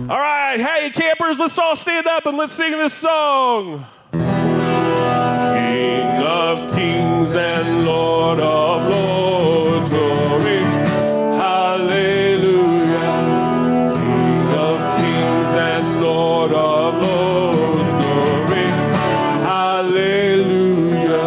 All right, hey campers, let's all stand up and let's sing this song. King of kings and Lord of lords, glory, hallelujah. King of kings and Lord of lords, glory, hallelujah.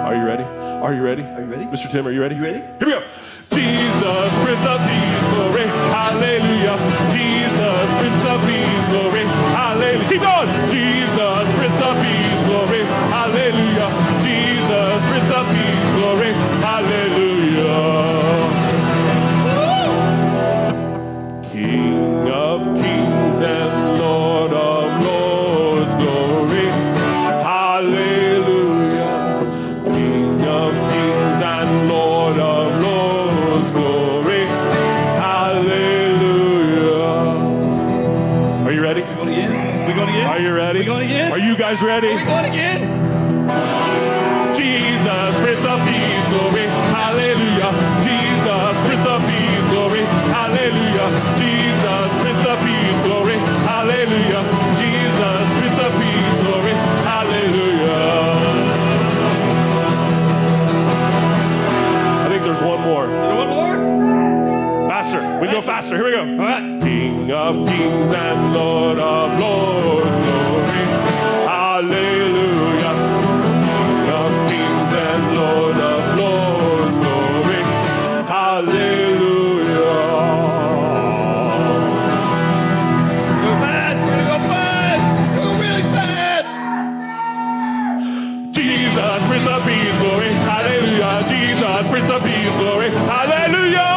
Are you ready? Are you ready? Are you ready? Mr. Tim, are you ready? You ready? Here we go. Jesus, Prince of Peace, glory, hallelujah. Jesus, Prince of Peace, glory, hallelujah. Keep going. Jesus, Prince of Peace, glory, hallelujah. Jesus, Prince of Peace, glory, hallelujah. King of kings and Lord of lords, glory, hallelujah. King of kings and Lord of lords, glory, hallelujah. Are you ready? We going again? We going again? Are you ready? We going again? Are you guys ready? Are we going again? Jesus, Prince of Peace, glory, hallelujah. Jesus, Prince of Peace, glory, hallelujah. Jesus, Prince of Peace, glory, hallelujah. Jesus, Prince of Peace, glory, hallelujah. I think there's one more. Is there one more? Faster. We can go faster. Here we go. All right. King of kings and Lord of lords, glory, hallelujah. King of kings and Lord of lords, glory, hallelujah. Go fast. We're gonna go fast. Go really fast. Jesus, Prince of Peace, glory, hallelujah. Jesus, Prince of Peace, glory, hallelujah.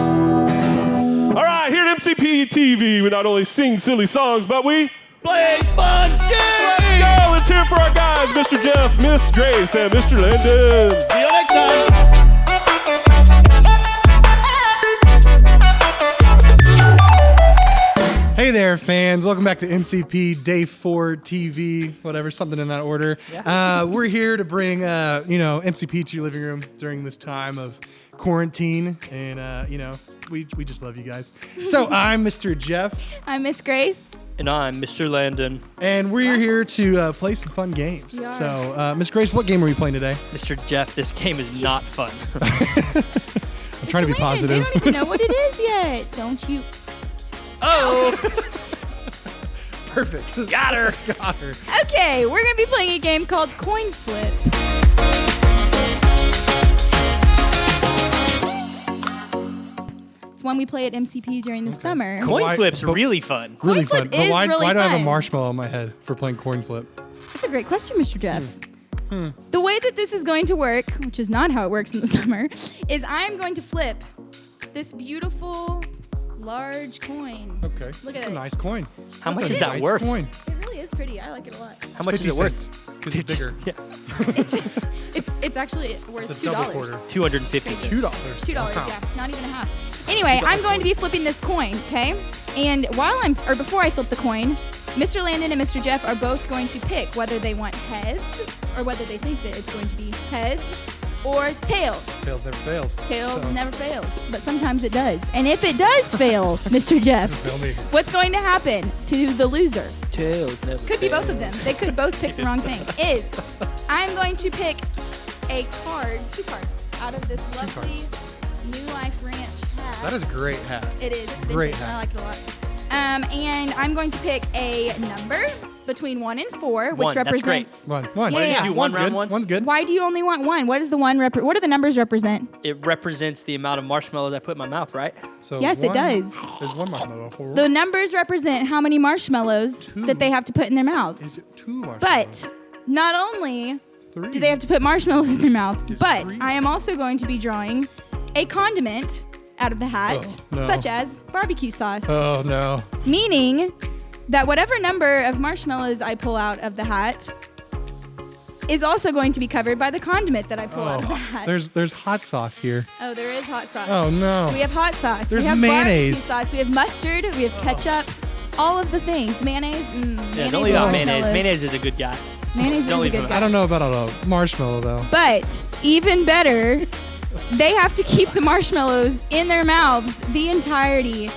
All right, here at MCPtv, we not only sing silly songs, but we Play fun games. let's go. Let's hear it for our guys, Mr. Jeff, Miss Grace, and Mr. Landon. See you next time. Hey there, fans. Welcome back to MCP Day 4 TV, whatever, something in that order. Yeah. We're here to bring, MCP to your living room during this time of quarantine. And, we just love you guys. So I'm Mr. Jeff, I'm Miss Grace. And I'm Mr. Landon. and we're here to play some fun games. We are. So, Miss Grace, what game are we playing today? Mr. Jeff, this game is not fun. I'm trying to be Landon, positive. They don't even know what it is yet. Don't you? Oh, Perfect. got her. Got her. Okay, we're going to be playing a game called Coin Flip. It's one we play at MCP during the summer. Coin Why- flip's but- really fun. Really flip fun. But is why, really why do I have a fun. marshmallow on my head for playing coin flip? That's a great question, Mr. Jeff. The way that this is going to work, which is not how it works in the summer, is I'm going to flip this beautiful large coin. Okay. Look That's at a it. nice coin. How That's much a is that nice worth? Coin. It really is pretty. I like it a lot. How much is it 50 worth? cents, 'cause it's bigger. Yeah, It's actually worth It's a double quarter. $2. 250 cents. $2. $2, Wow. yeah, not even a half. Anyway, I'm going to be flipping this coin, okay? And before I flip the coin, Mr. Landon and Mr. Jeff are both going to pick whether they want heads or whether they think that it's going to be heads or tails. Tails never fails. Tails So, never fails, but sometimes it does. And if it does fail, Mr. Jeff, fail me. what's going to happen to the loser? Tails never Could be both of them. They could both pick the wrong thing. I'm going to pick a card, 2 cards, out of this lovely New Life Ranch hat. That is a great hat. It is. It's Great vintage, and hat. I like it a lot. And I'm going to pick a number between 1 and 4, which One, that's represents. One. Yeah, Why did yeah. you do One's one round good. one? One's good. Why do you only want 1? What does the one what do the numbers represent? It represents the amount of marshmallows I put in my mouth, right? So Yes, it does. There's one marshmallow. The numbers represent how many marshmallows that they have to put in their mouths. Is it 2 marshmallows? But not only 3. do they have to put marshmallows in their mouth, Is but 3? I am also going to be drawing a condiment out of the hat, Oh, no. such as barbecue sauce. Oh no. Meaning that whatever number of marshmallows I pull out of the hat, is also going to be covered by the condiment that I pull out of that. There's hot sauce here. Oh, there is hot sauce. Oh no. We have hot sauce. There's we have mayonnaise. barbecue sauce. We have mustard. We have ketchup. All of the things. Mayonnaise. Yeah, don't leave out mayonnaise. Mayonnaise is a good guy. Mayonnaise Don't is a leave good him guy. I don't know about a marshmallow though. But even better, they have to keep the marshmallows in their mouths the entirety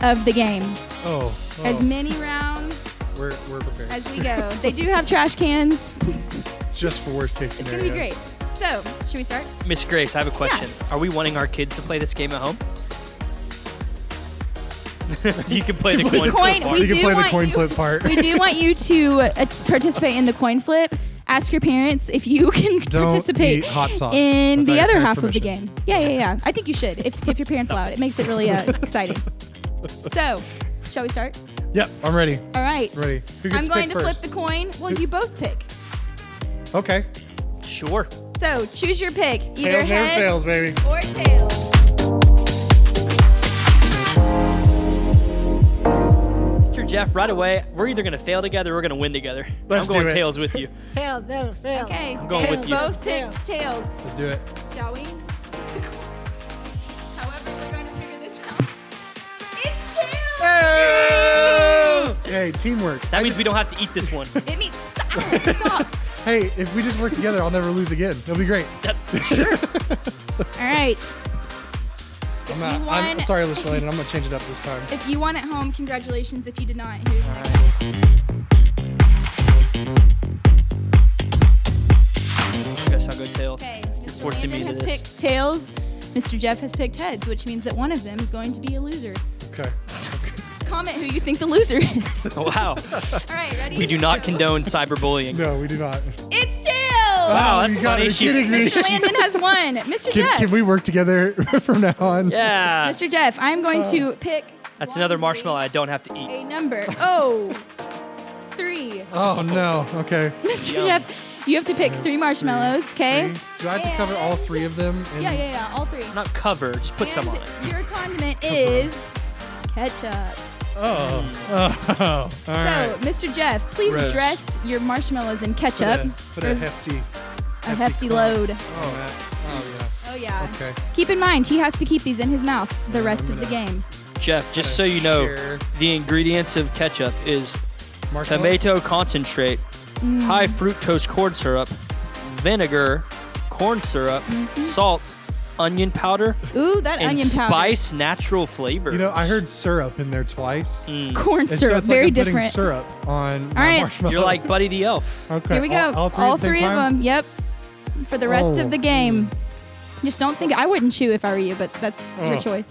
of the game. Oh. As many rounds We're prepared. as we go. They do have trash cans. Just for worst case It's scenarios. going to be great. So, should we start? Miss Grace, I have a question. Are we wanting our kids to play this game at home? You can play the coin flip part. we You can do play the want coin you- flip part. We do want you to participate in the coin flip. Ask your parents if you can Don't participate eat hot sauce in without the your other parents' half of the permission. game. Yeah. I think you should if your parents allow it. It makes it really exciting. So, shall we start? Yep, I'm ready. All right. Ready. Who gets I'm going pick to first? flip the coin. Well, you both pick. Okay. Sure. So, choose your pick. Either Tails never heads fails, baby. or tails. Mr. Jeff, right away, we're either going to fail together or we're going to win together. Let's I'm going do it. tails with you. Tails never fail. Okay. I'm going with you. Both picked tails. Let's do it. Shall we? However, we're going to figure this out. It's tails! Hey, teamwork. That means we don't have to eat this one. It means stop. Hey, if we just work together, I'll never lose again. It'll be great. Sure. All right. I'm won- sorry, Mr. Landon. I'm gonna change it up this time. If you won at home, congratulations. If you did not, here's your Guess I'll go tails. Okay. You're Mr. forcing me Landon into has this. picked tails. Mr. Jeff has picked heads, which means that one of them is going to be a loser. Okay. Comment who you think the loser is. Wow. All right, ready? We do not condone cyberbullying. No, we do not. It's tails. Wow, Oh, that's you gotta funny. be kidding me. Mr. Landon has won. Mr. Jeff. Can we work together from now on? Yeah. Mr. Jeff, I'm going to pick. That's another marshmallow I don't have to eat. A number. Oh, 3. Oh no. Okay. Mr. Yum. Jeff, you have to pick 3 marshmallows, okay? Three. Do I have to cover all 3 of them? And- Yeah, all 3. Not cover, just put some on it. Your condiment is ketchup. Oh. All So, right. Mr. Jeff, please Red. dress your marshmallows in ketchup. Put a hefty. A hefty clump. load. Oh yeah. Oh, yeah. Okay. Keep in mind, he has to keep these in his mouth the rest I'm of the gonna- game. Jeff, just so you know, Share. the ingredients of ketchup is Marshmallows? tomato concentrate, high fructose corn syrup, vinegar, corn syrup, salt, onion powder, Ooh, that and onion powder. spice natural flavors. You know, I heard syrup in there twice. Corn And so syrup, it's like very I'm putting different. syrup on my right. marshmallow. You're like Buddy the Elf. Okay. Here we go. All 3 All at the same 3 of time? them. Yep. For the rest Oh. of the game. Just don't think I wouldn't chew if I were you, but that's your Oh. choice.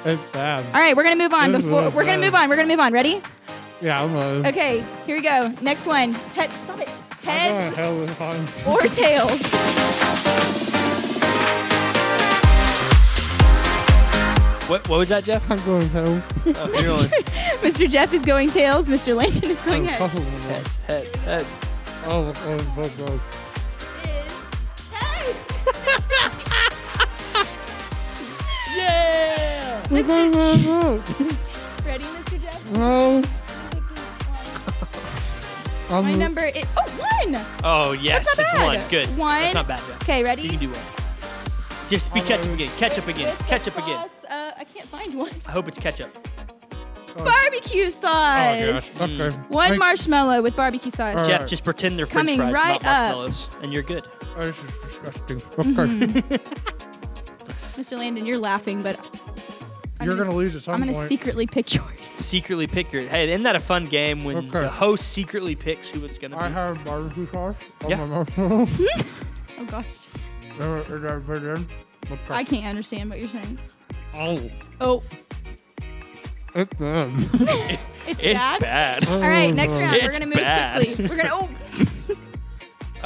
It's bad. All right, we're gonna move on. This is Before bad. we're gonna move on. We're gonna move on. Ready? Yeah, I'm Okay. Here we go. Next one. Heads. Stop it. Heads hell with fun. or tails. What was that, Jeff? I'm going home. Oh, you're going Mr. Jeff is going tails. Mr. Landon is going heads. heads. Oh, Is heads. Yeah! Ready, Mr. Jeff? No. My number is 1. Oh, yes, That's not it's bad. 1. Good. 1. That's not bad, Jeff. Okay, You ready? can do 1. Just be ketchup again. Ketchup again. With the Ketchup again. sauce, I can't find one. I hope it's ketchup. Barbecue sauce. Oh gosh. Okay. One I- marshmallow with barbecue sauce. All Jeff, right. just pretend they're French Coming fries, right not up. marshmallows, and you're good. Oh, this is disgusting. Mm-hmm. Okay. Mr. Landon, you're laughing, but You're gonna lose at some I'm gonna point. secretly pick yours. Secretly pick your. Hey, isn't that a fun game when Okay. the host secretly picks who it's gonna be? I have barbecue sauce on Yeah. my marshmallow. Oh gosh, Is that put it in? Okay. I can't understand what you're saying. Oh, Oh, it's bad. it's It's bad. bad. All right, next round. We're It's gonna move bad. quickly. We're gonna. Oh.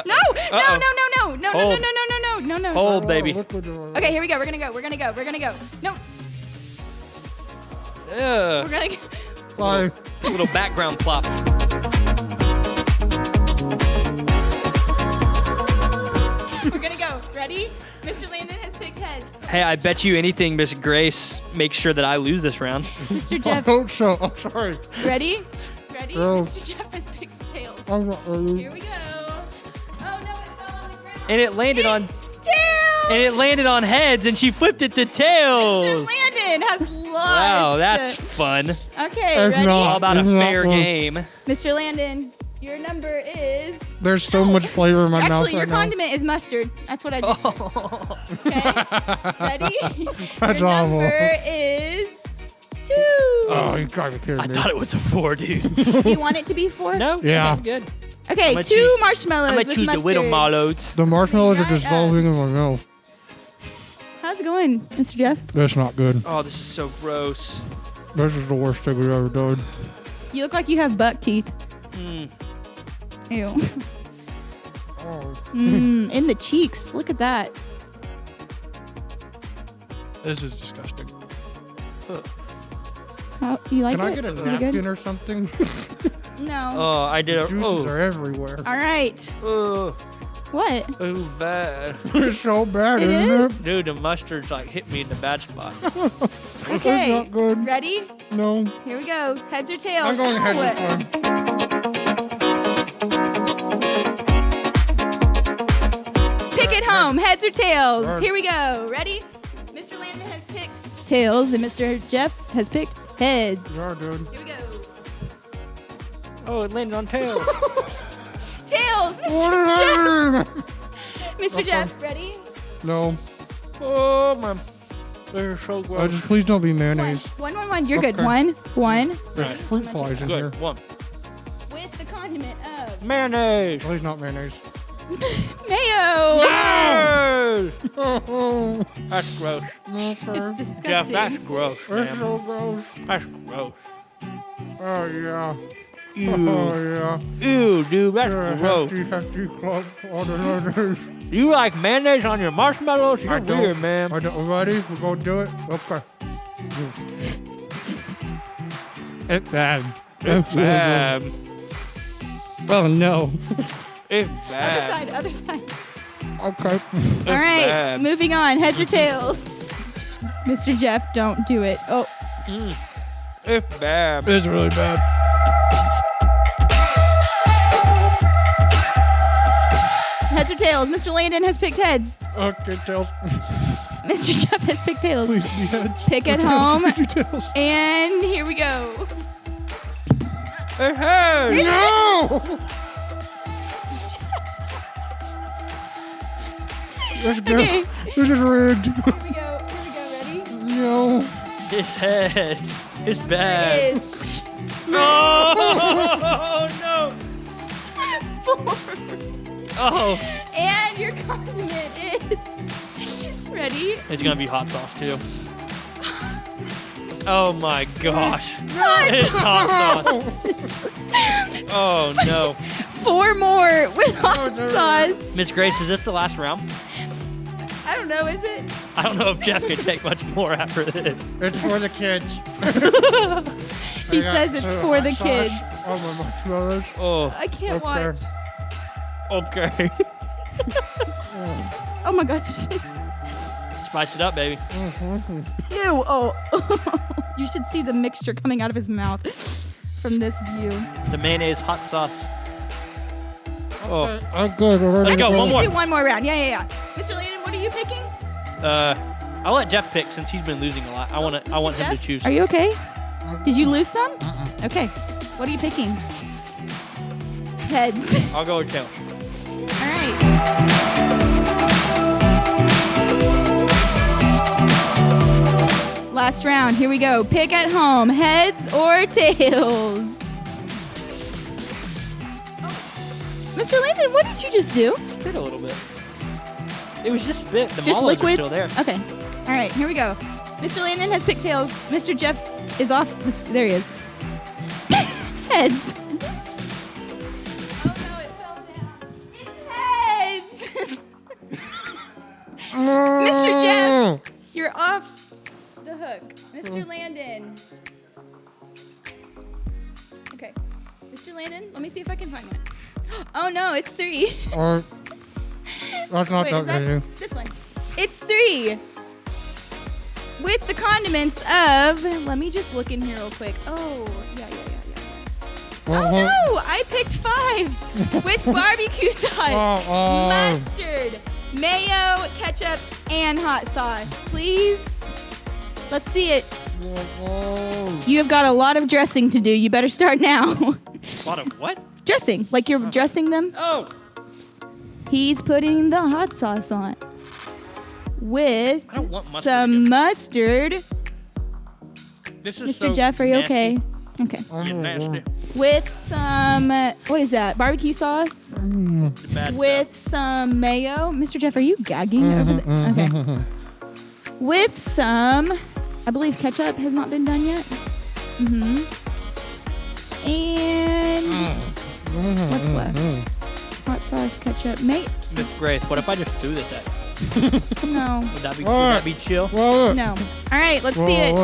No! Uh-oh. No! Hold. No! Hold, baby. Okay, here we go. We're gonna go. No, we're Ugh. gonna go. Sorry. Little background plop. We're gonna go. Ready? Mr. Landon has picked heads. Hey, I bet you anything, Miss Grace makes sure that I lose this round. Mr. I Jeff, hope so. I'm sorry. ready? Ready? No. Mr. Jeff has picked tails. I'm not ready. Here we go. Oh And it landed on Tails! and it landed on heads, and she flipped it to Mr. tails. Landon has lost. Wow, that's fun. Okay, It's ready? not. All about a Isn't that fair fun? game. Mr. Landon, your number is... There's so much flavor in my mouth Actually, your right now. condiment is mustard. That's what I do. Oh. Okay, ready? That's your awful. number is 2. Oh, you gotta be kidding I me. thought it was a 4, dude. Do you want it to be 4? No? Yeah. Okay, good. Okay, I'ma 2 choose- marshmallows I'm going to with choose the mustard. Widow Marlows. The marshmallows are Right up. dissolving in my mouth. How's it going, Mr. Jeff? That's not good. Oh, this is so gross. This is the worst thing we've ever done. You look like you have buck teeth. Mm. Ew. Oh, In the cheeks. Look at that. this is disgusting. How, you like Can it? I get a Is it napkin good? or something? No. Oh, I did a... Juices Oh. are everywhere. All right. Oh. What? Oh, bad. It's so bad, It isn't is? it? Dude, the mustard's like hit me in the bad spot. Okay. not good. Ready? No. Here we go. Heads or tails? I'm going heads Ow. this time. Pick it home. Heads or tails? Red. Here we go. Ready? Mr. Landon has picked tails, and Mr. Jeff has picked heads. Yeah, dude. Here we go. Oh, it landed on tails. Tails, What Mr. did I do? Mr. Jeff. Ready? No. Oh, man. This is so gross. Just please don't be One. mayonnaise. One. You're good. Okay. One. There's Right. fruit flies in here. Good. 1. With the condiment of Mayonnaise. Please not mayonnaise. mayo. Mayonnaise. Oh, That's gross. It's Jeff, disgusting. that's gross, it's man. so gross. That's gross. Oh, yeah. Ew. Oh, yeah. Ew, dude, that's gross. Hefty club on the mayonnaise. You like mayonnaise on your marshmallows? You're I don't. weird, man. I don't. Ready? We're going to do it? Okay. It's bad. It's bad. Oh, no. It's bad. Other side. Okay. It's All right, bad. moving on. Heads or tails? Mr. Jeff, don't do it. Oh, It's bad. It's really bad. heads or tails? Mr. Landon has picked heads. Okay, tails. Mr. Jeff has picked tails. Please be heads. Pick at Tails, home. please be tails. And here we go. It hurts. No! Let's go. Okay. This is rigged. Here we go. Ready? No. This head. It's bad. It is Oh, no. 4. Oh. And your condiment is ready. It's going to be hot sauce, too. Oh, my gosh. Hot It's hot sauce. Oh, no. 4 more with hot no. sauce. Miss Grace, is this the last round? I don't know, is it? I don't know if Jeff can take much more after this. It's for the kids. He says it's for the kids. Oh, my marshmallows. Oh, I can't Okay. watch. okay. Oh my gosh. Spice it up, baby. Ew. Oh. You should see the mixture coming out of his mouth from this view. It's a mayonnaise hot sauce. Oh, I'm good. Let's go, We one should more. do one more round. Yeah. Mr. Landon, what are you picking? I'll let Jeff pick since he's been losing a lot. I want Mr. him to Jeff, choose. Are you okay? Did you lose some? Okay. What are you picking? Heads. I'll go with tails. All right. Last round. Here we go. Pick at home. Heads or tails? Mr. Landon, what did you just do? Spit a little bit. It was just spit. The Just mallows are liquids? still there. Okay. All right, here we go. Mr. Landon has picked tails. Mr. Jeff is off. There he is. Heads. Oh no, it fell down. It's heads. Mr. Jeff, you're off the hook. Mr. Landon. Okay. Mr. Landon, let me see if I can find one. Oh no, it's 3. That's not Wait, that is that good. this one? It's 3. With the condiments of, let me just look in here real quick. Oh, yeah. no! I picked 5 with barbecue sauce, mustard, mayo, ketchup, and hot sauce. Please? Let's see it. You have got a lot of dressing to do. You better start now. A lot of what? Dressing. Like you're dressing them? Oh. He's putting the hot sauce on with I don't want mustard some yet. mustard. This is Mr. so Jeff, are you nasty. okay? Okay. Yeah, nasty. With some, what is that? Barbecue sauce? The bad With some mayo. Mr. Jeff, are you gagging over there? Okay. With some, I believe ketchup has not been done yet. And what's left? Hot sauce, ketchup, Miss Grace, what if I just threw this at you? No. Would that be chill? No. All right, let's see it.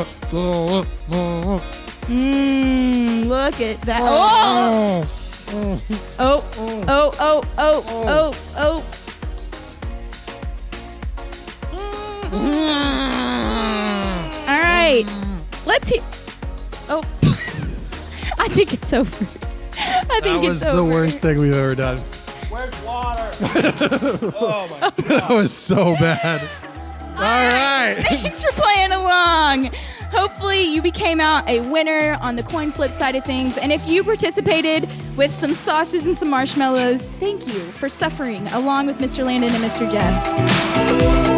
Look at that. Oh! Oh. All right. Let's hear. Oh. I think it's over. I think That was it's over. the worst thing we've ever done. Where's water? Oh my God. That was so bad. All right. Thanks for playing along. Hopefully you became out a winner on the coin flip side of things. And if you participated with some sauces and some marshmallows, thank you for suffering along with Mr. Landon and Mr. Jeff.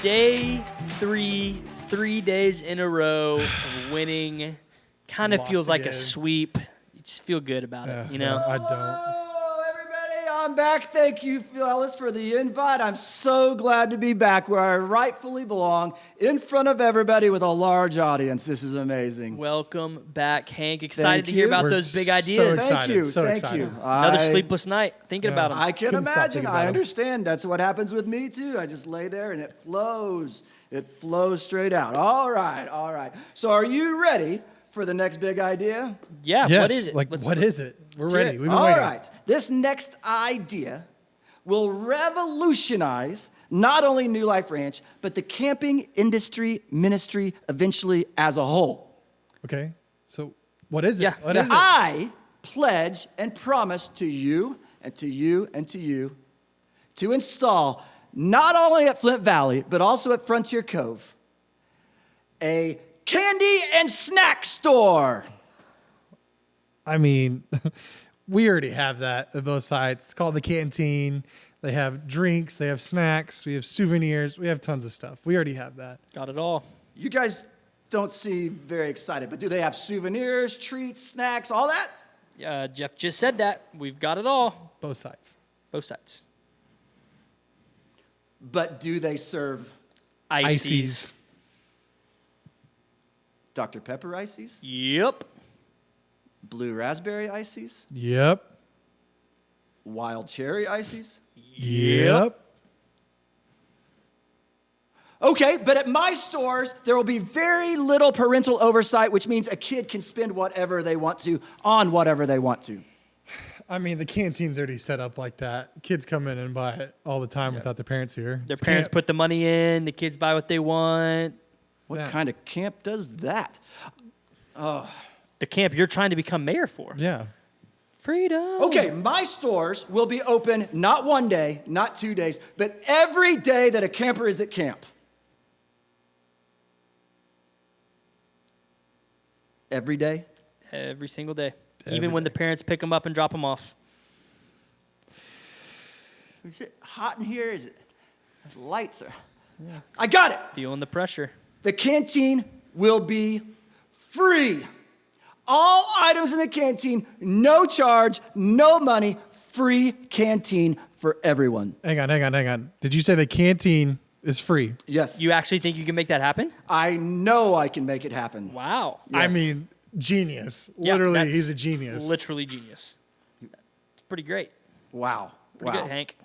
Day 3, 3 days in a row of winning. Kind of Lost feels like again. a sweep. You just feel good about it, you know? I don't. Oh, everybody, I'm back. Thank you, fellas, for the invite. I'm so glad to be back where I rightfully belong, in front of everybody with a large audience. This is amazing. Welcome back, Hank. Excited Thank to hear you. about We're those big so ideas. excited. Thank you. So Thank you. excited. Another I- sleepless night thinking about them. I can Couldn't stop imagine. thinking about I 'em. understand. That's what happens with me, too. I just lay there and it flows. It flows straight out. All right. All right. So are you ready for the next big idea? Yeah, Yes. what is it? Like, what is it? We're hear ready. it. We've been All waiting. right. This next idea will revolutionize not only New Life Ranch, but the camping industry ministry eventually as a whole. Okay. So what is it? Yeah, What yeah. is it? I pledge and promise to you and to you and to you to install not only at Flint Valley, but also at Frontier Cove, a candy and snack store. I mean, we already have that at both sites. It's called the Canteen. They have drinks, they have snacks, we have souvenirs, we have tons of stuff. We already have that. Got it all. You guys don't seem very excited, but do they have souvenirs, treats, snacks, all that? Jeff just said that. We've got it all. Both sides. Both sides. But do they serve Ices. Dr. Pepper ices? Yep. Blue raspberry ices? Yep. Wild cherry ices? Yep. Okay, but at my stores, there will be very little parental oversight, which means a kid can spend whatever they want to on whatever they want to. I mean, the Canteen's already set up like that. Kids come in and buy it all the time without their parents here. Their It's parents camp. put the money in. The kids buy what they want. What Yeah. kind of camp does that? The camp you're trying to become mayor for. Yeah. Freedom. Okay, my stores will be open not one day, not 2 days, but every day that a camper is at camp. Every day? Every single day. Every Even when the parents pick them up and drop them off. Is it hot in here? Is it? The lights are. Yeah. I got it. Feeling the pressure. The canteen will be free. All items in the canteen, no charge, no money, free canteen for everyone. Hang on. Did you say the Canteen is free? Yes. You actually think you can make that happen? I know I can make it happen. Wow. I Yes. mean, genius. Yeah, Literally, that's he's a genius. Literally genius. It's pretty great. Wow. Pretty wow. good, Hank.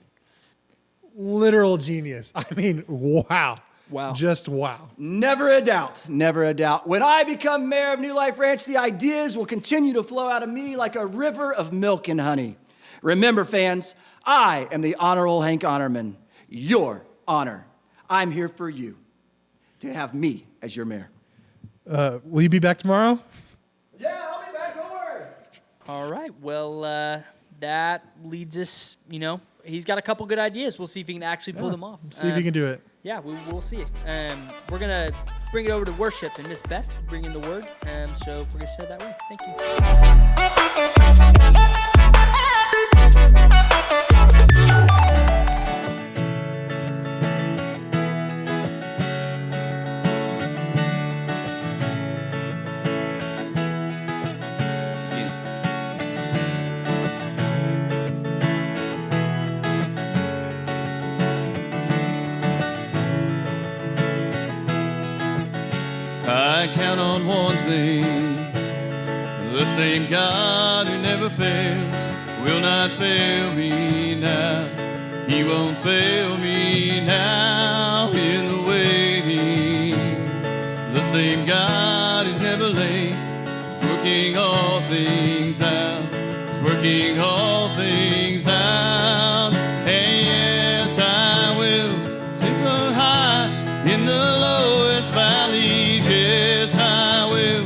Literal genius. I mean, wow. Wow. Just wow. Never a doubt. Never a doubt. When I become mayor of New Life Ranch, the ideas will continue to flow out of me like a river of milk and honey. Remember, fans, I am the Honorable Hank Honorman, your honor. I'm here for you, to have me as your mayor. Will you be back tomorrow? Yeah, I'll be back. Don't worry. All right. Well, that leads us, he's got a couple good ideas. We'll see if he can actually pull them off. See if you can do it. Yeah, we'll see. We're going to bring it over to worship, and Miss Beth bring in the word. So we're going to say it that way. Thank you. I count on one thing, the same God who never fails will not fail me now. He won't fail me now in the waiting. The same God who's never late, working all things out. He's working all things out. And yes, I will take the high in the lowest valleys. Yes, I will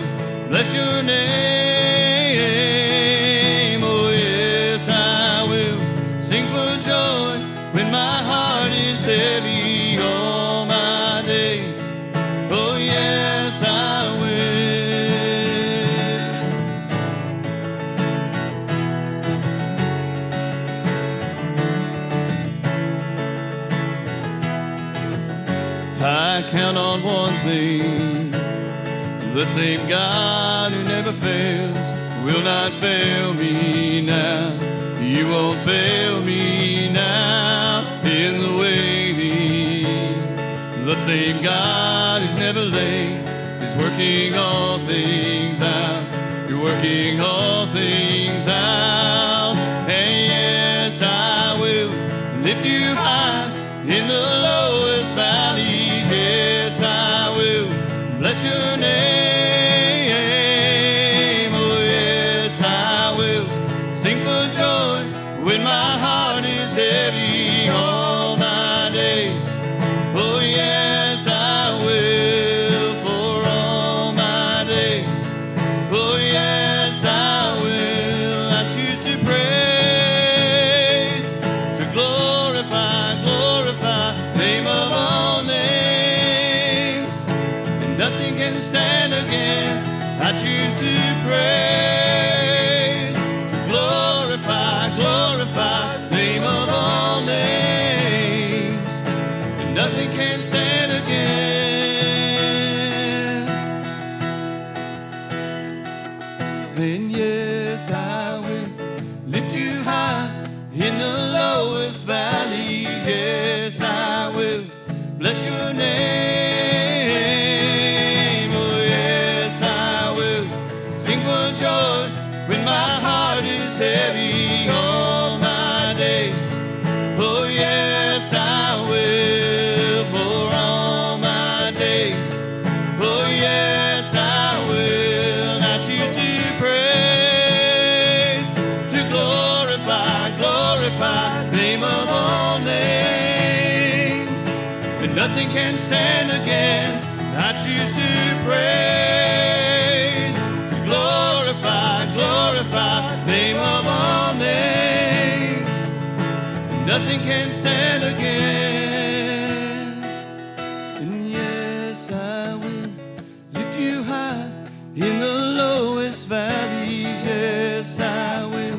bless your name. Oh, yes, I will sing for joy when my heart is heavy all my days. Oh, yes, I will. I count on one thing, the same God who never fails will not fail me now. You won't fail me now in the waiting. The same God who's never late is working all things out. You're working all things out. And yes, I will lift you high in the lowest valleys. Yes, I will bless your name. Oh, yes, I will sing for joy when my heart is heavy all my days. Oh, yes, I will for all my days. Oh, yes, I will. I choose to praise, to glorify, glorify the name of all names. And nothing can stand against. I choose to praise, to glorify, glorify the name of all names. And nothing can stand against. And yes, I will lift you high in the lowest valleys. Yes, I will bless your name. Oh, yes, I will sing for joy when my heart is heavy all my days. Oh, yes, I will for all my days. Oh, yes, I will. I choose to praise, to glorify, glorify the name of all names. And nothing can stand against. I choose to praise, to glorify, glorify the name of all names. And nothing can stand against. And yes, I will lift you high in the lowest valleys. Yes, I will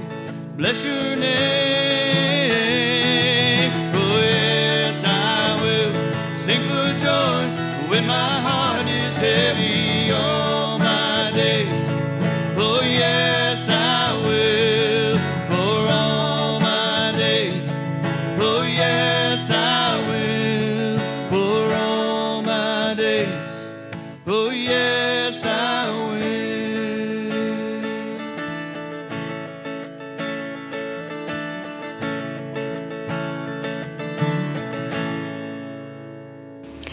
bless your name. Oh, yes, I will sing for joy when my heart is heavy all my days. Oh, yes, I will for all my days. Oh, yes, I will for all my days. Oh, yes, I will.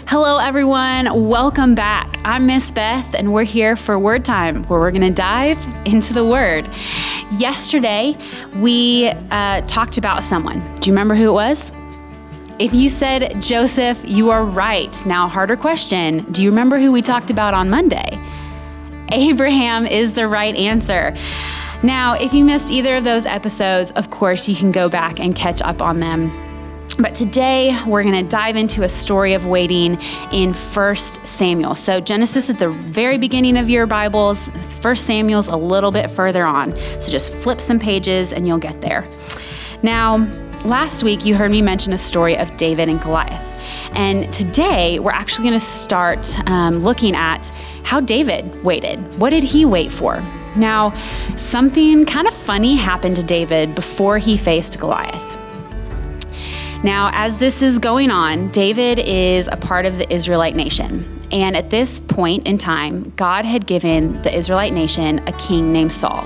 Hello, everyone. Welcome back. I'm Miss Beth, and we're here for Word Time, where we're going to dive into the Word. Yesterday, we talked about someone. Do you remember who it was? If you said Joseph, you are right. Now, harder question. Do you remember who we talked about on Monday? Abraham is the right answer. Now, if you missed either of those episodes, of course, you can go back and catch up on them. But today, we're going to dive into a story of waiting in 1 Samuel. So Genesis at the very beginning of your Bibles, 1 Samuel's a little bit further on. So just flip some pages and you'll get there. Now, last week, you heard me mention a story of David and Goliath. And today, we're actually going to start looking at how David waited. What did he wait for? Now, something kind of funny happened to David before he faced Goliath. Now, as this is going on, David is a part of the Israelite nation. And at this point in time, God had given the Israelite nation a king named Saul.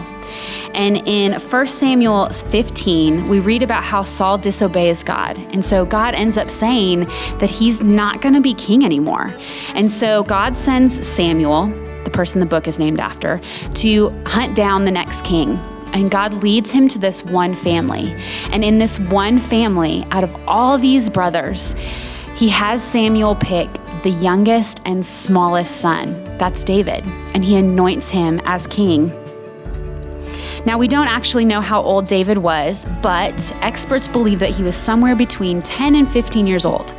And in 1 Samuel 15, we read about how Saul disobeys God. And so God ends up saying that he's not going to be king anymore. And so God sends Samuel, the person the book is named after, to hunt down the next king. And God leads him to this one family. And in this one family, out of all these brothers, he has Samuel pick the youngest and smallest son. That's David. And he anoints him as king. Now, we don't actually know how old David was, but experts believe that he was somewhere between 10 and 15 years old.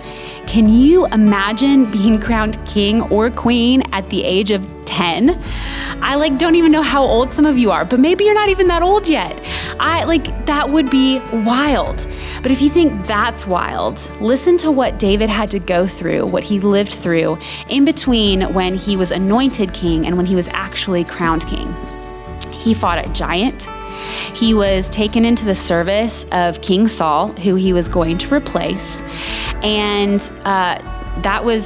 Can you imagine being crowned king or queen at the age of 10? I don't even know how old some of you are, but maybe you're not even that old yet. That would be wild. But if you think that's wild, listen to what David had to go through, what he lived through in between when he was anointed king and when he was actually crowned king. He fought a giant. He was taken into the service of King Saul, who he was going to replace. And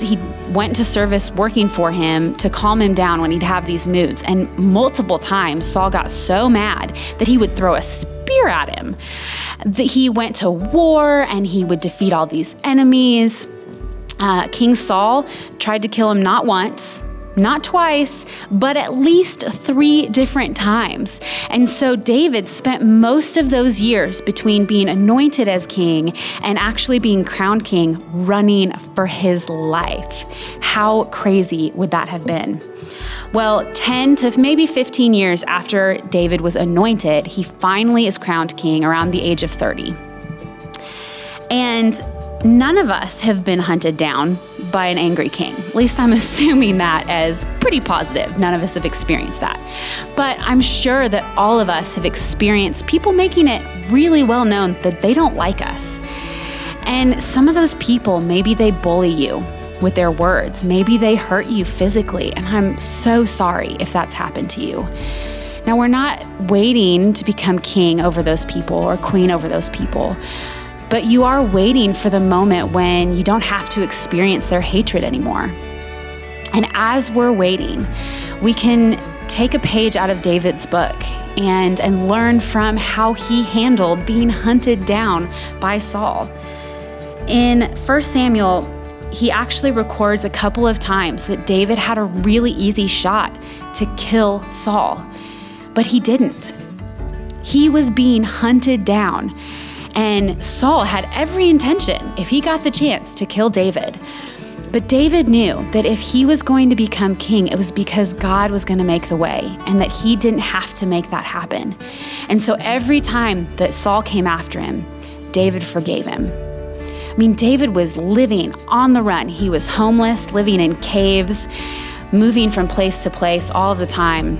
he went to service working for him to calm him down when he'd have these moods. And multiple times, Saul got so mad that he would throw a spear at him. He went to war and he would defeat all these enemies. King Saul tried to kill him not once, not twice, but at least 3 different times. And so David spent most of those years between being anointed as king and actually being crowned king running for his life. How crazy would that have been? Well, 10 to maybe 15 years after David was anointed, he finally is crowned king around the age of 30. And none of us have been hunted down by an angry king. At least I'm assuming that as pretty positive. None of us have experienced that. But I'm sure that all of us have experienced people making it really well known that they don't like us. And some of those people, maybe they bully you with their words. Maybe they hurt you physically. And I'm so sorry if that's happened to you. Now, we're not waiting to become king over those people or queen over those people. But you are waiting for the moment when you don't have to experience their hatred anymore. And as we're waiting, we can take a page out of David's book and learn from how he handled being hunted down by Saul. In 1 Samuel, he actually records a couple of times that David had a really easy shot to kill Saul, but he didn't. He was being hunted down. And Saul had every intention, if he got the chance, to kill David. But David knew that if he was going to become king, it was because God was going to make the way and that he didn't have to make that happen. And so every time that Saul came after him, David forgave him. I mean, David was living on the run. He was homeless, living in caves, moving from place to place all the time,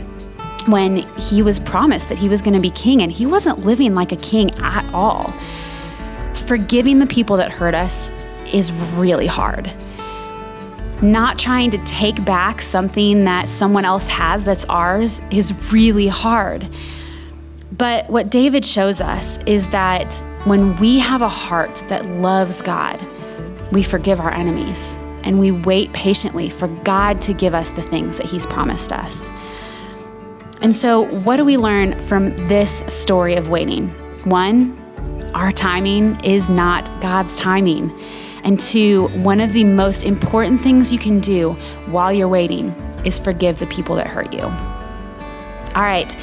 when he was promised that he was going to be king, and he wasn't living like a king at all. Forgiving the people that hurt us is really hard. Not trying to take back something that someone else has that's ours is really hard. But what David shows us is that when we have a heart that loves God, we forgive our enemies and we wait patiently for God to give us the things that he's promised us. And so what do we learn from this story of waiting? 1, our timing is not God's timing. And 2, one of the most important things you can do while you're waiting is forgive the people that hurt you. All right,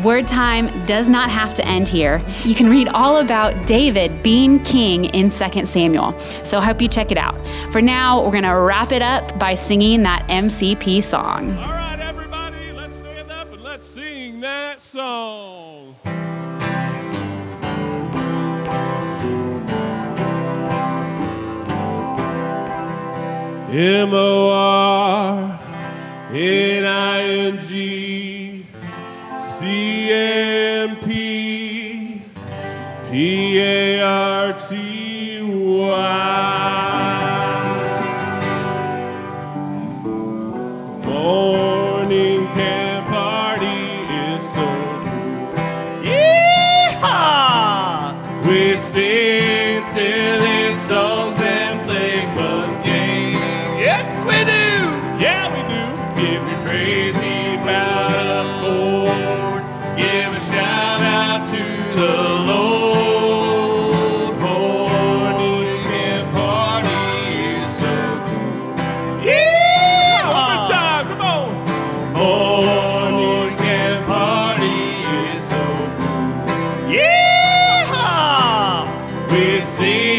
word time does not have to end here. You can read all about David being king in 2 Samuel. So I hope you check it out. For now, we're going to wrap it up by singing that MCP song. All right, everybody, let's song. MORNINGCAMPParty. Morning camp party is so Yeehaw! we sing silly songs and play fun games. Yes, we do. Yeah, we do. If you're crazy about a Ford, give a shout out to the Lord. Morning camp party is so cool. Yeah! One more time, come on. Morning camp party is so cool. Yeehaw! We sing